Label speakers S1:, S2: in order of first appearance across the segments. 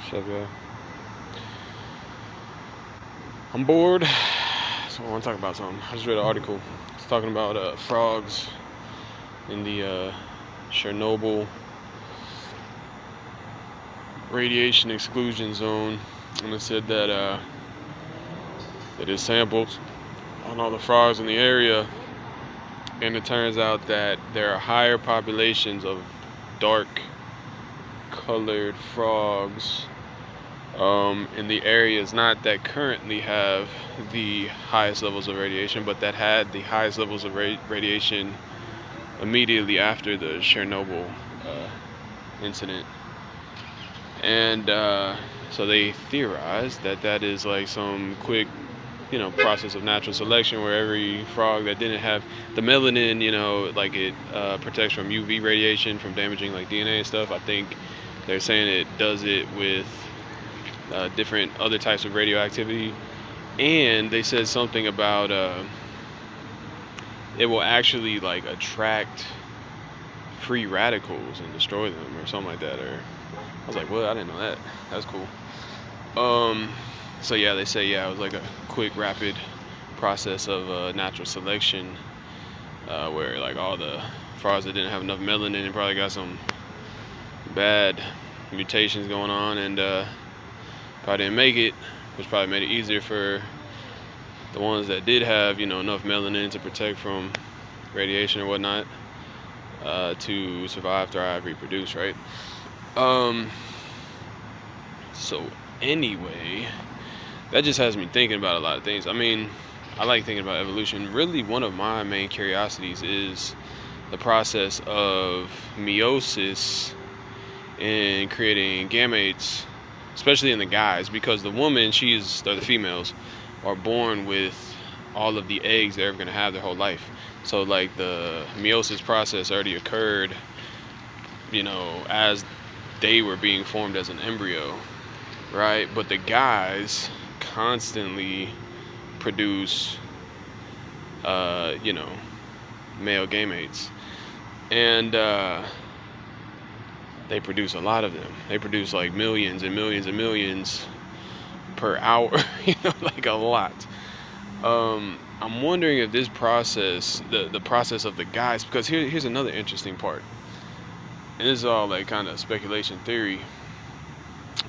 S1: Shut up. I'm bored, so I want to talk about something. I just read an article. It's talking about frogs in the Chernobyl radiation exclusion zone, and it said that it is sampled on all the frogs in the area, and it turns out that there are higher populations of dark-colored frogs in the areas not that currently have the highest levels of radiation, but that had the highest levels of radiation immediately after the Chernobyl incident. And so they theorized that that is like some quick, process of natural selection where every frog that didn't have the melanin, like it protects from UV radiation from damaging like DNA and stuff. I think they're saying it does it with different other types of radioactivity, and they said something about it will actually like attract free radicals and destroy them or something like that. Or I was like, well, I didn't know that. That's cool. So yeah, they say it was like a quick, rapid process of natural selection, where like all the frogs that didn't have enough melanin and probably got some bad mutations going on, and probably didn't make it, which probably made it easier for the ones that did have, enough melanin to protect from radiation or whatnot, to survive, thrive, reproduce, right? So anyway, that just has me thinking about a lot of things. I mean, I like thinking about evolution. Really, one of my main curiosities is the process of meiosis and creating gametes, especially in the guys, because the woman, or the females, are born with all of the eggs they're ever going to have their whole life. So like the meiosis process already occurred, as they were being formed as an embryo, right? But the guys constantly produce, male gametes. And they produce a lot of them. They produce like millions and millions and millions per hour, like a lot. I'm wondering if this process, the process of the guys, because here's another interesting part. And this is all like kind of speculation theory,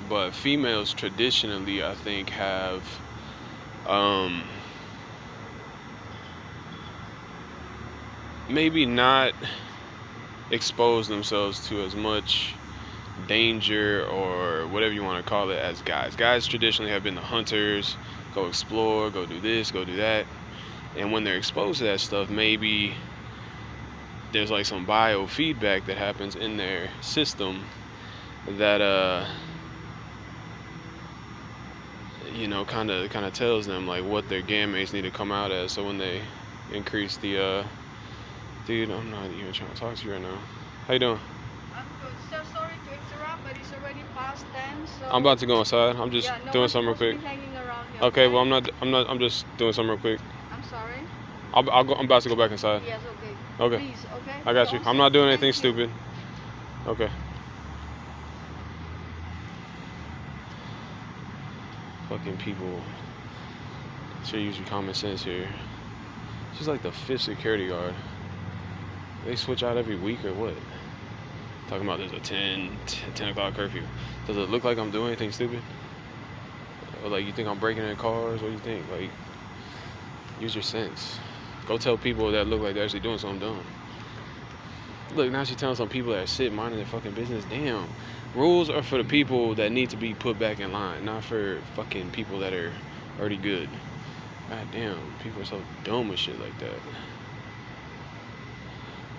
S1: but females traditionally, I think, have maybe not exposed themselves to as much danger or whatever you want to call it as guys. Guys traditionally have been the hunters, go explore, go do this, go do that. And when they're exposed to that stuff, maybe there's like some biofeedback that happens in their system that kind of tells them like what their gametes need to come out as. So when they increase the dude, I'm not even trying to talk to you right now. How you doing?
S2: I'm good. So sorry to interrupt, but it's already past 10. So
S1: I'm about to go inside. I'm just doing something real quick.
S2: Hanging around here,
S1: Okay, well I'm just doing something real quick.
S2: I'm sorry.
S1: I'll go. I'm about to go back inside.
S2: Yes, okay.
S1: Okay.
S2: Please, okay.
S1: I got you. I'm not doing anything stupid. Okay. Fucking people. Should use your common sense here. She's like the 5th security guard. They switch out every week or what? Talking about there's a 10 o'clock curfew. Does it look like I'm doing anything stupid? Or like you think I'm breaking in cars? What do you think? Like, use your sense. Go tell people that look like they're actually doing something dumb. Look, now she's telling some people that sit minding their fucking business. Damn. Rules are for the people that need to be put back in line, not for fucking people that are already good. God damn, people are so dumb with shit like that.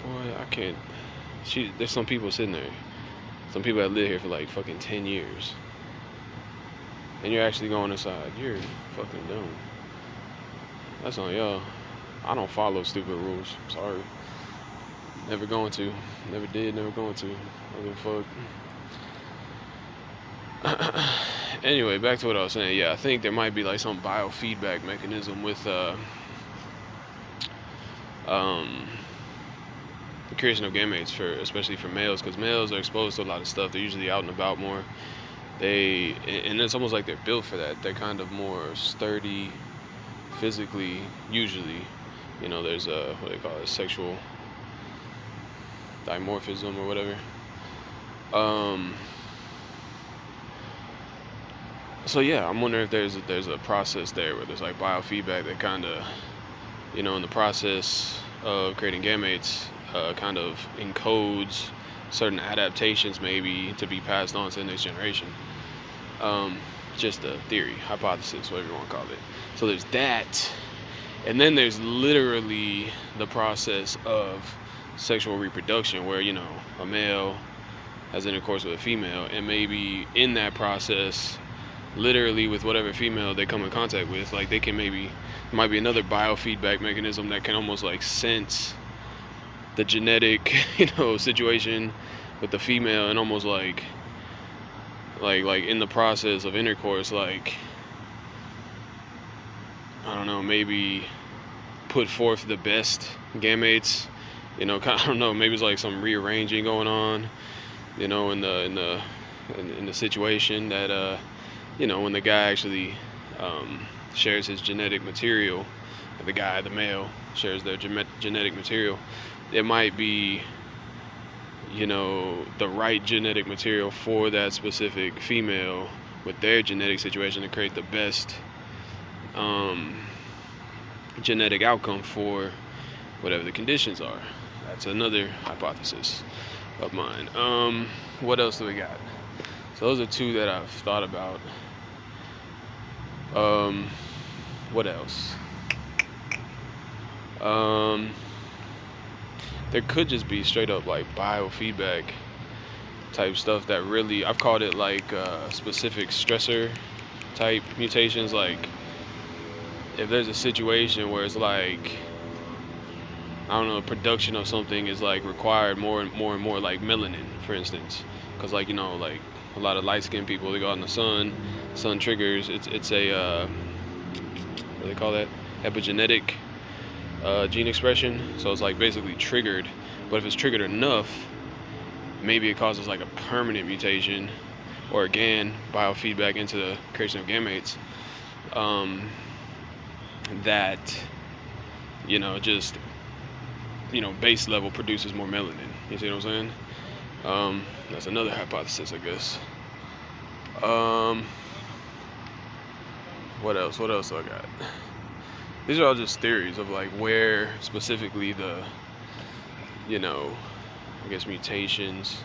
S1: Boy, I can't. There's some people sitting there. Some people that live here for like fucking 10 years. And you're actually going inside. You're fucking dumb. That's on y'all. I don't follow stupid rules. Sorry. Never going to. Never did, never going to. I don't give a fuck. Anyway, back to what I was saying. Yeah, I think there might be like some biofeedback mechanism with the creation of gametes, especially for males, because males are exposed to a lot of stuff. They're usually out and about more. and it's almost like they're built for that. They're kind of more sturdy physically, usually. There's a, what they call it, sexual dimorphism or whatever. So yeah, I'm wondering if there's a process there where there's like biofeedback that kind of, in the process of creating gametes, kind of encodes certain adaptations maybe to be passed on to the next generation. Just a theory, hypothesis, whatever you want to call it. So there's that, and then there's literally the process of sexual reproduction where, a male has intercourse with a female, and maybe in that process, literally with whatever female they come in contact with, like they can might be another biofeedback mechanism that can almost like sense the genetic, situation with the female, and almost like in the process of intercourse, like, I don't know, maybe put forth the best gametes, I don't know, maybe it's like some rearranging going on, in the situation that, when the guy actually shares his genetic material, the male shares their genetic material, it might be, the right genetic material for that specific female with their genetic situation to create the best genetic outcome for whatever the conditions are. That's another hypothesis of mine. What else do we got? So those are two that I've thought about. What else? There could just be straight up like biofeedback type stuff that really, I've called it like specific stressor type mutations. Like if there's a situation where it's like, I don't know, production of something is like required more and more, like melanin, for instance, because like, like a lot of light-skinned people, they go out in the sun triggers, it's a what do they call that, epigenetic gene expression. So it's like basically triggered, but if it's triggered enough, maybe it causes like a permanent mutation, or again biofeedback into the creation of gametes, that just base level produces more melanin. You see what I'm saying? That's another hypothesis, I guess. What else do I got? These are all just theories of like where specifically the, I guess mutations,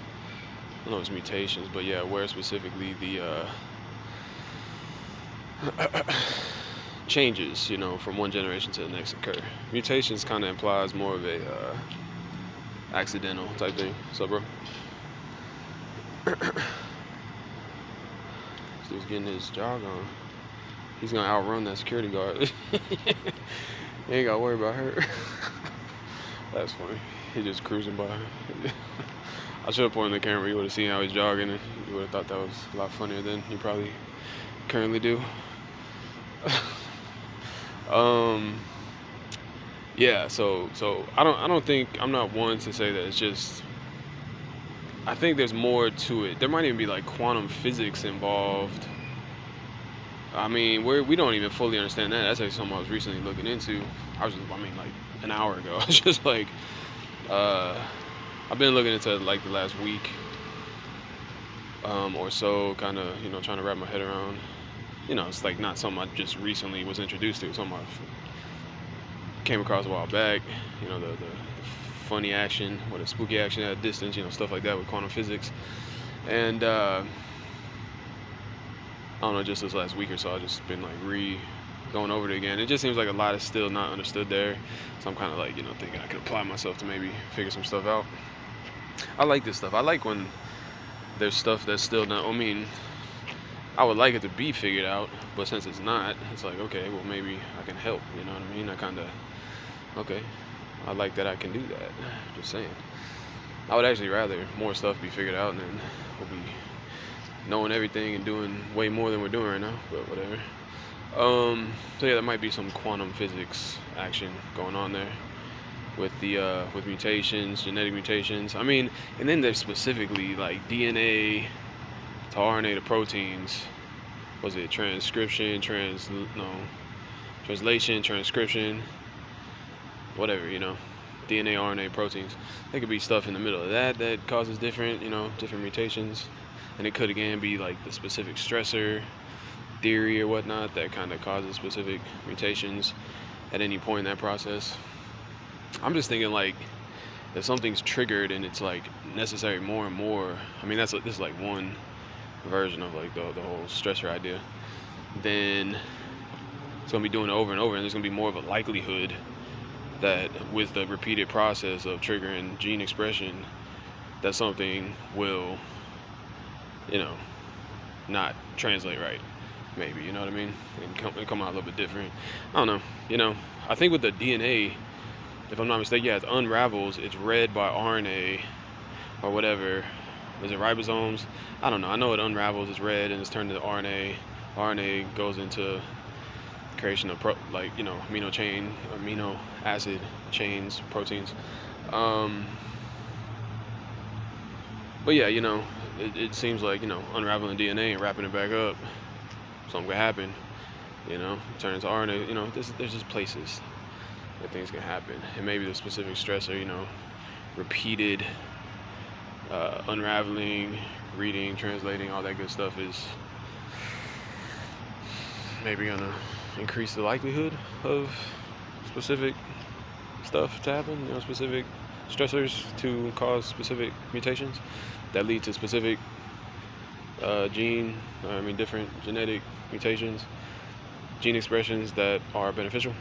S1: I don't know if it's mutations, but yeah, where specifically the changes, from one generation to the next occur. Mutations kind of implies more of a accidental type thing. What's up, bro? This dude's getting his jog on. He's gonna outrun that security guard. You ain't gotta worry about her. That's funny. He's just cruising by. I should have pointed the camera. You would have seen how he's jogging, and you would have thought that was a lot funnier than you probably currently do. Yeah. So I don't think, I'm not one to say that it's just. I think there's more to it. There might even be like quantum physics involved. I mean, we don't even fully understand that. That's actually something I was recently looking into. Like an hour ago. I was just like, I've been looking into like the last week or so, kind of, trying to wrap my head around. It's like not something I just recently was introduced to. It's something I came across a while back. The funny action or the spooky action at a distance, stuff like that with quantum physics. And I don't know, just this last week or so, I've just been like going over it again. It just seems like a lot is still not understood there. So I'm kind of like, thinking I could apply myself to maybe figure some stuff out. I like this stuff. I like when there's stuff that's still not, I would like it to be figured out, but since it's not, it's like, okay, well, maybe I can help, you know what I mean? I kind of, okay, I like that I can do that, just saying. I would actually rather more stuff be figured out, and then we'll be knowing everything and doing way more than we're doing right now, but whatever. So yeah, there might be some quantum physics action going on there with the with mutations, genetic mutations. And then there's specifically like DNA to RNA to proteins. Was it translation, transcription, whatever, DNA, RNA, proteins. There could be stuff in the middle of that causes different mutations. And it could again be like the specific stressor theory or whatnot that kind of causes specific mutations at any point in that process. I'm just thinking like if something's triggered and it's like necessary more and more, I mean this is like one version of like the whole stressor idea, then it's gonna be doing it over and over, and there's gonna be more of a likelihood that with the repeated process of triggering gene expression that something will not translate right, maybe, you know what I mean, and come out a little bit different. I don't know. I think with the DNA, if I'm not mistaken, it unravels, it's read by RNA or whatever. Is it ribosomes? I don't know. I know it unravels, it's read, and it's turned into RNA. RNA goes into creation of amino acid chains, proteins. But yeah, it seems like unraveling DNA and wrapping it back up, something could happen. Turn into RNA. There's just places that things can happen, and maybe the specific stressor, repeated unraveling, reading, translating, all that good stuff is maybe gonna increase the likelihood of specific stuff to happen, specific stressors to cause specific mutations that lead to specific different genetic mutations, gene expressions that are beneficial.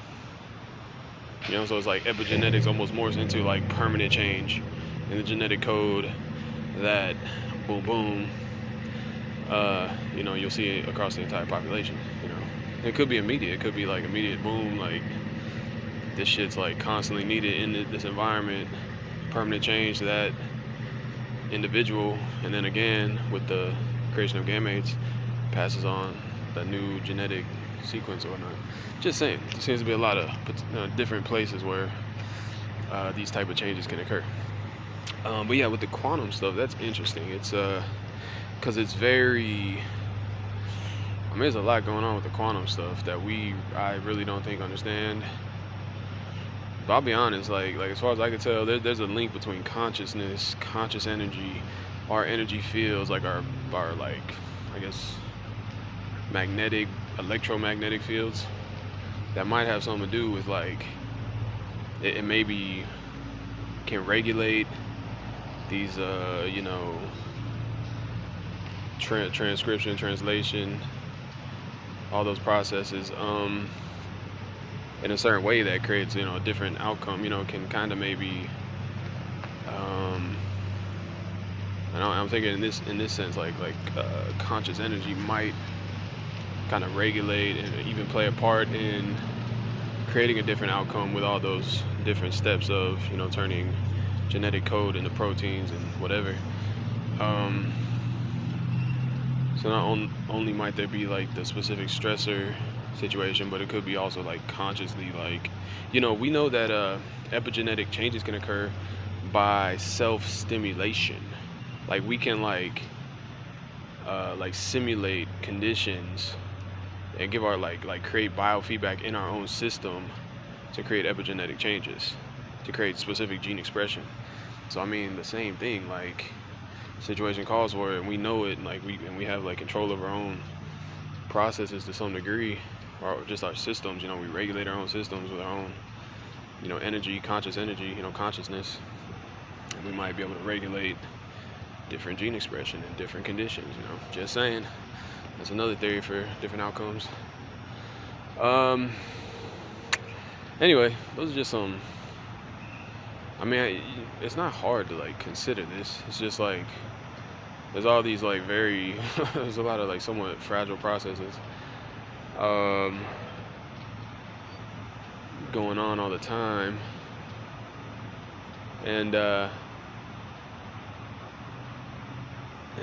S1: So it's like epigenetics almost morphs into like permanent change in the genetic code that boom, you'll see it across the entire population. It could be immediate. It could be like immediate boom, like this shit's like constantly needed in this environment, permanent change to that individual, and then again with the creation of gametes passes on the new genetic sequence or whatnot. Just saying, there seems to be a lot of different places where these type of changes can occur. But yeah, with the quantum stuff, that's interesting. It's because it's very, there's a lot going on with the quantum stuff that I really don't think understand. But I'll be honest, like as far as I can tell, there's a link between consciousness, conscious energy, our energy fields, like our like, I guess, electromagnetic fields, that might have something to do with like it maybe can regulate these transcription, translation, all those processes in a certain way that creates a different outcome, can kind of maybe I'm thinking in this sense like conscious energy might kind of regulate and even play a part in creating a different outcome with all those different steps of turning genetic code into proteins and whatever. So not only might there be like the specific stressor situation, but it could be also like consciously, like we know that epigenetic changes can occur by self-stimulation. Like we can like simulate conditions and give our like create biofeedback in our own system to create epigenetic changes, to create specific gene expression. So I mean the same thing, like situation calls for it and we know it, and we have like control of our own processes to some degree, or just our systems. We regulate our own systems with our own energy, conscious energy, consciousness, and we might be able to regulate different gene expression in different conditions. Just saying, that's another theory for different outcomes. Anyway, those are just some, it's not hard to like consider this. It's just like there's all these like very there's a lot of like somewhat fragile processes going on all the time, and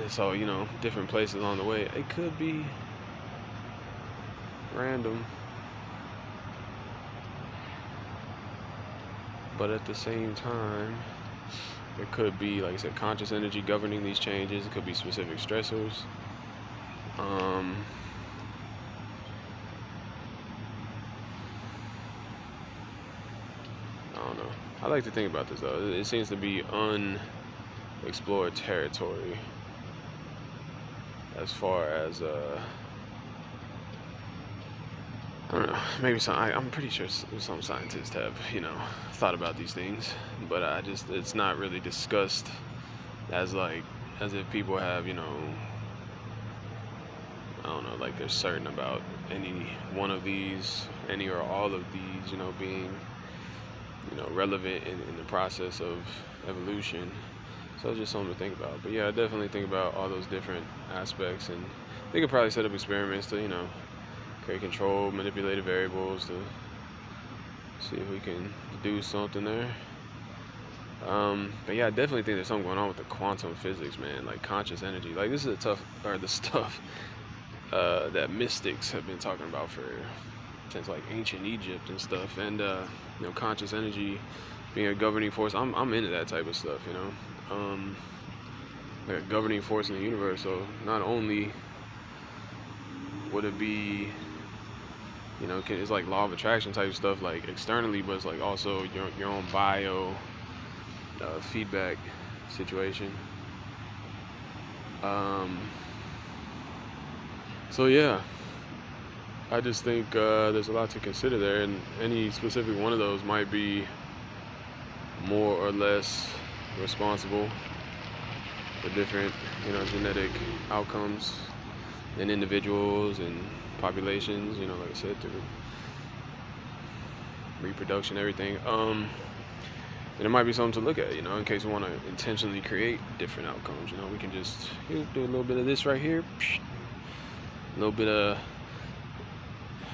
S1: so different places along the way, it could be random, but at the same time it could be, like I said, conscious energy governing these changes. It could be specific stressors, Um, I don't know. I like to think about this though. It seems to be unexplored territory as far as I don't know. Maybe I'm pretty sure some scientists have thought about these things, but it's not really discussed as as if people have I don't know, like they're certain about any one of these, any or all of these, being relevant in the process of evolution. So it's just something to think about. But yeah, I definitely think about all those different aspects, and they could probably set up experiments to create control, manipulated variables to see if we can do something there. But yeah, I definitely think there's something going on with the quantum physics, man. Like conscious energy. Like this is the stuff that mystics have been talking about since like ancient Egypt and stuff. And conscious energy being a governing force. I'm into that type of stuff, like a governing force in the universe. So not only would it be it's like law of attraction type stuff like externally, but it's like also your own bio feedback situation. So yeah, I just think there's a lot to consider there, and any specific one of those might be more or less responsible for different genetic outcomes in individuals and populations, like I said, through reproduction, everything. And it might be something to look at, in case we want to intentionally create different outcomes. We can just do a little bit of this right here, a little bit of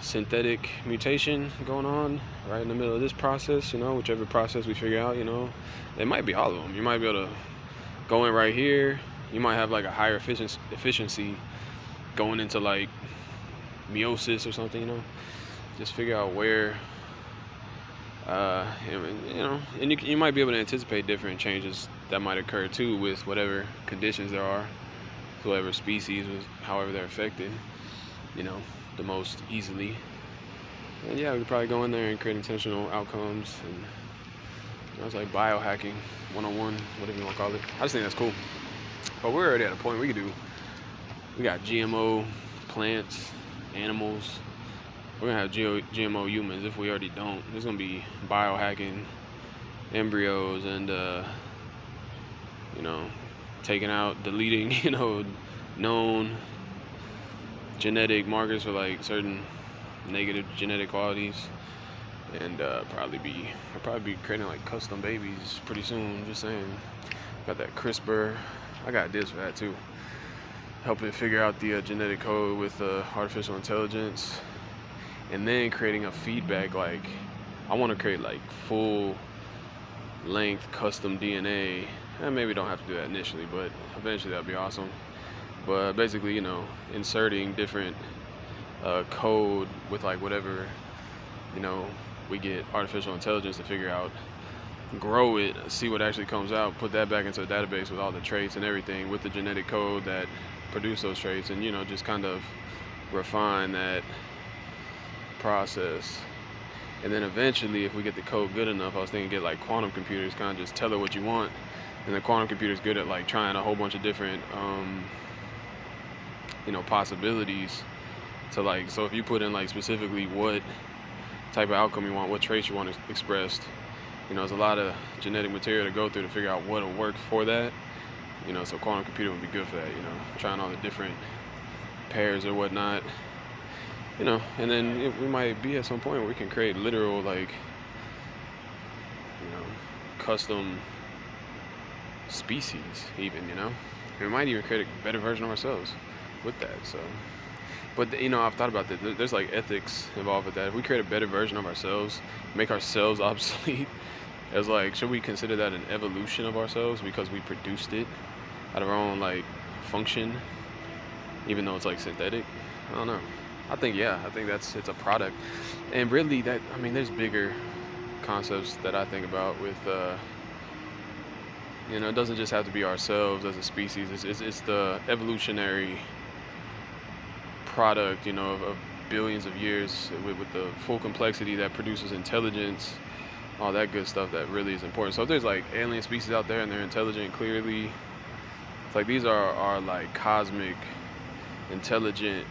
S1: synthetic mutation going on right in the middle of this process, whichever process we figure out, it might be all of them. You might be able to go in right here. You might have like a higher efficiency going into like meiosis or something, just figure out where and you might be able to anticipate different changes that might occur too with whatever conditions there are, whatever species, however they're affected, the most easily. And yeah, we could probably go in there and create intentional outcomes, and it's like biohacking 101, whatever you want to call it. I just think that's cool. But we're already at a point we got GMO plants, animals. We're gonna have GMO humans if we already don't. There's gonna be biohacking embryos and taking out, deleting known genetic markers for like certain negative genetic qualities, and probably be creating like custom babies pretty soon. Just saying. Got that CRISPR. I got this for that too. Helping figure out the genetic code with artificial intelligence, and then creating a feedback. Like I want to create like full length custom DNA. And maybe don't have to do that initially, but eventually that'd be awesome. But basically, inserting different code with like whatever we get artificial intelligence to figure out, grow it, see what actually comes out, put that back into a database with all the traits and everything with the genetic code that produce those traits, and just kind of refine that process. And then eventually, if we get the code good enough, I was thinking get like quantum computers, kind of just tell it what you want, and the quantum computer's good at like trying a whole bunch of different possibilities. So like, so if you put in like specifically what type of outcome you want, what traits you want expressed, there's a lot of genetic material to go through to figure out what'll work for that. So quantum computer would be good for that. Trying all the different pairs or whatnot. And then we might be at some point where we can create literal like, custom species even. And we might even create a better version of ourselves with that. So, but I've thought about that. There's like ethics involved with that. If we create a better version of ourselves, make ourselves obsolete, as like, should we consider that an evolution of ourselves because we produced it out of our own like function, even though it's like synthetic? I don't know. I think it's a product. And really there's bigger concepts that I think about with it doesn't just have to be ourselves as a species. It's the evolutionary product, you know, of billions of years with the full complexity that produces intelligence, all that good stuff that really is important. So if there's like alien species out there and they're intelligent, clearly, it's like these are like cosmic, intelligent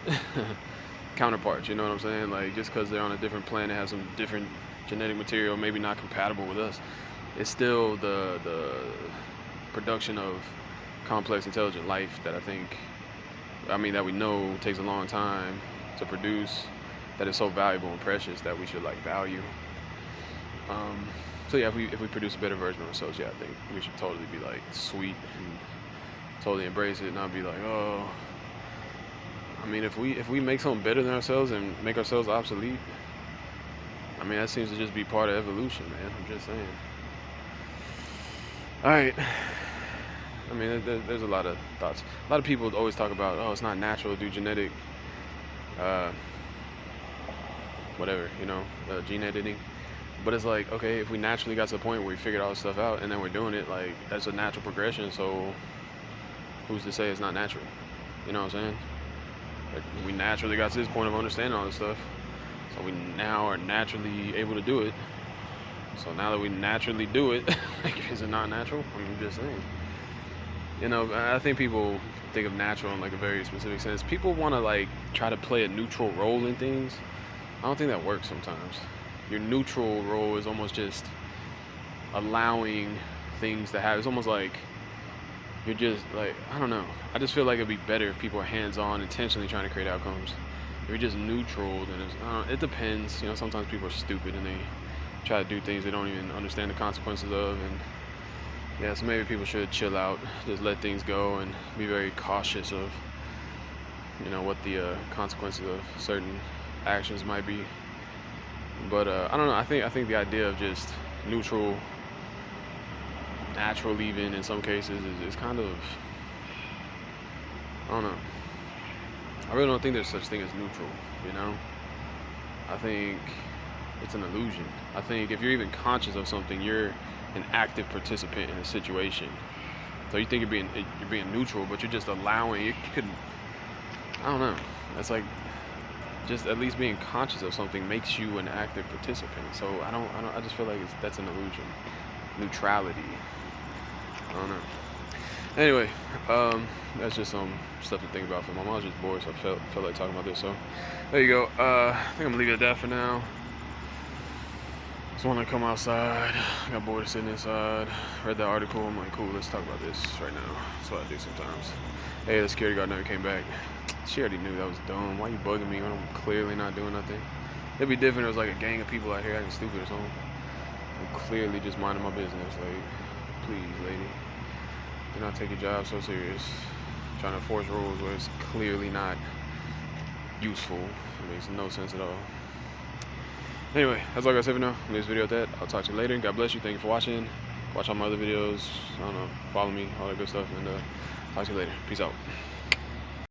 S1: counterparts. You know what I'm saying? Like just because they're on a different planet, have some different genetic material, maybe not compatible with us, it's still the production of complex, intelligent life that that we know takes a long time to produce, that is so valuable and precious that we should like value. So yeah, if we produce a better version of ourselves, yeah, I think we should totally be like sweet and totally embrace it, not be like, oh. I mean, if we make something better than ourselves and make ourselves obsolete, I mean, that seems to just be part of evolution, man. I'm just saying. All right. I mean, there's a lot of thoughts. A lot of people always talk about, oh, it's not natural to do genetic, whatever, you know, gene editing. But it's like, okay, if we naturally got to the point where we figured all this stuff out and then we're doing it, like, that's a natural progression. So who's to say it's not natural? You know what I'm saying? Like, we naturally got to this point of understanding all this stuff. So we now are naturally able to do it. So now that we naturally do it, like, is it not natural? I'm just saying. You know, I think people think of natural in like a very specific sense. People want to like try to play a neutral role in things. I don't think that works sometimes. Your neutral role is almost just allowing things to happen. It's almost like you're just like, I don't know. I just feel like it'd be better if people are hands-on, intentionally trying to create outcomes. If you're just neutral, then it depends. You know, sometimes people are stupid and they try to do things they don't even understand the consequences of, and yeah, so maybe people should chill out, just let things go, and be very cautious of, you know, what the consequences of certain actions might be. But I don't know. I think the idea of just neutral, natural, even in some cases, is kind of, I don't know. I really don't think there's such thing as neutral. You know, I think it's an illusion. I think if you're even conscious of something, you're an active participant in a situation. So you think you're being neutral, but you're just allowing. You could, I don't know. That's like just at least being conscious of something makes you an active participant. So I just feel like that's an illusion. Neutrality. I don't know. Anyway, that's just some stuff to think about for my mom. I was just bored, so I felt like talking about this. So there you go. I think I'm gonna leave it at that for now. Just want to come outside. I got bored of sitting inside. Read that article. I'm like, cool, let's talk about this right now. That's what I do sometimes. Hey, the security guard never came back. She already knew that was dumb. Why you bugging me when I'm clearly not doing nothing? It'd be different if it was like a gang of people out here acting stupid or something. I'm clearly just minding my business. Like, please, lady, do not take your job so serious. Trying to enforce rules where it's clearly not useful. It makes no sense at all. Anyway, that's all I got to say for now. Leave this video at that. I'll talk to you later. God bless you. Thank you for watching. Watch all my other videos. I don't know. Follow me. All that good stuff. And talk to you later. Peace out.